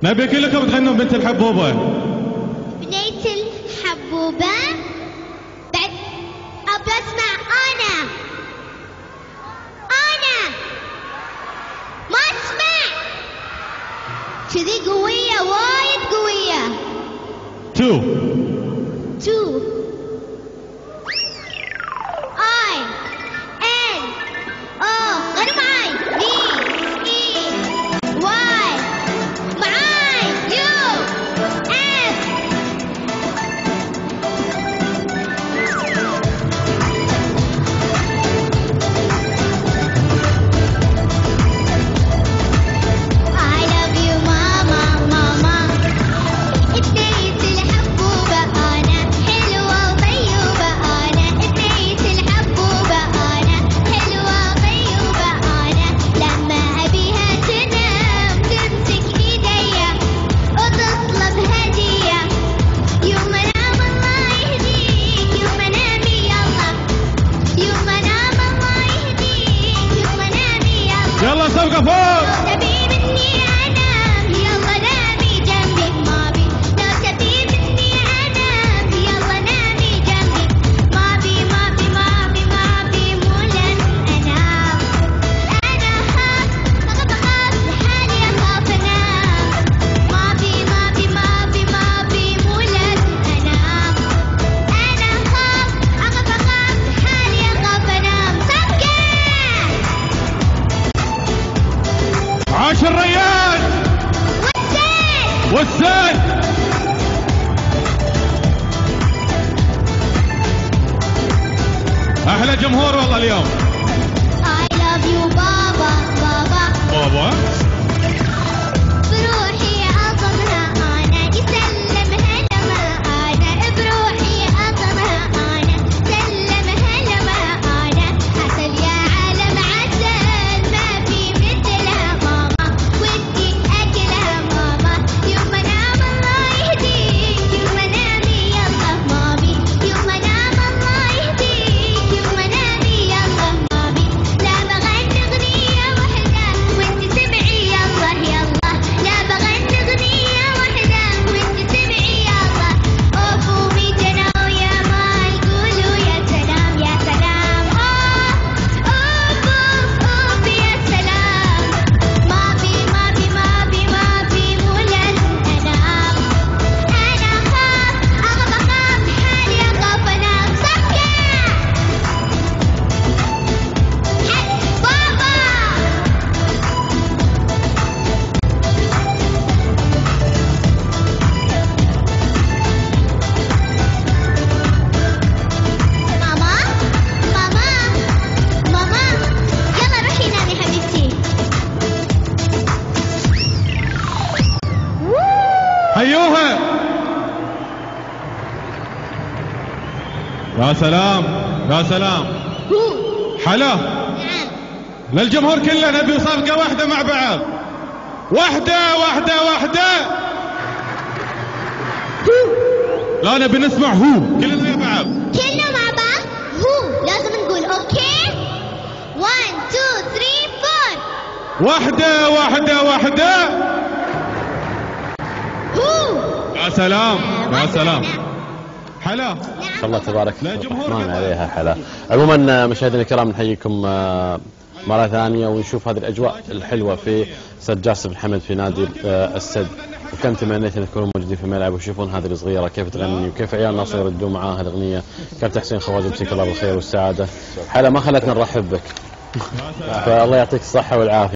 نبي كلكم تغنون بنت الحبوبة. بنيت الحبوبة. بعد أبى أسمع أنا ما أسمع كذي قوية وايد قوية. 2 غنوا معاي. واي معاي يو اف. I love you ماما ماما. اديت الحبوبة أنا حلوة وطيوبة. أنا اديت الحبوبة أنا حلوة وطيوبة. أنا لما أبيها تنام تمسك إيديا وتطلب هدية. يوم أنام الله يهديك يوم أنامي يلا. يوم أنام الله يهديك يوم أنامي يلا. يلا سبقة فوق. تبي مني أنام يلا نامي جنبي. ما بي لو تبي مني أنام يلا نامي جنبي. ما بي مو لازم أنام. أنا أخاف لحالي أخاف أنام. ما بي مو لازم أنام. أنا أخاف لحالي أخاف أنام. سكت 10 ريال والسيد. احلى جمهور والله اليوم. I love you بابا. بابا بروحي أضمها أنا يسلمها لما. أنا بروحي أضمها أنا سلمها لما. أنا عسل يا عالم عسل ما في مثلها ماما. ودي أكلها ماما. يوم أنام الله يهديك يوم أنامي يلا مامي. يوم أنام الله يهديك يوم أنامي يلا مامي. لا بغني أغنية وحدة وانت سمعي يلا يلا. لا بغني أغنية وحدة وانت سمعي يلا. أوفوا جنا ويا ما يقولوا يا سلام يا سلام. أوف يا سلام. ما بي مو لازم أنام. أنا أخاف حالي أخاف أنام. سكت بابا. ماما يلا روحي نامي حبيبتي. حيوها. يا سلام يا سلام. حلا نعم. للجمهور كله نبي صفقة واحدة مع بعض. واحدة. لا نبي نسمع هو كلنا مع بعض. كلنا مع بعض. هو لازم نقول اوكي. 1 2 3 4. واحدة. هو يا سلام يا سلام. حلا نعم. ما شاء الله تبارك لا جمهور الرحمن كمان. عليها حلا. عموما مشاهدينا الكرام نحييكم مرة ثانية ونشوف هذه الأجواء الحلوة في سد جاسم بن حمد في نادي السد. وكم تمنيت أن تكونوا موجودين في الملعب ويشوفون هذه الصغيرة كيف تغني وكيف عيال ناصر يردون معاها الأغنية. كابتن حسين خواجه يمسيك الله بالخير والسعادة. حلا ما خلتنا نرحب بك. فالله يعطيك الصحة والعافية.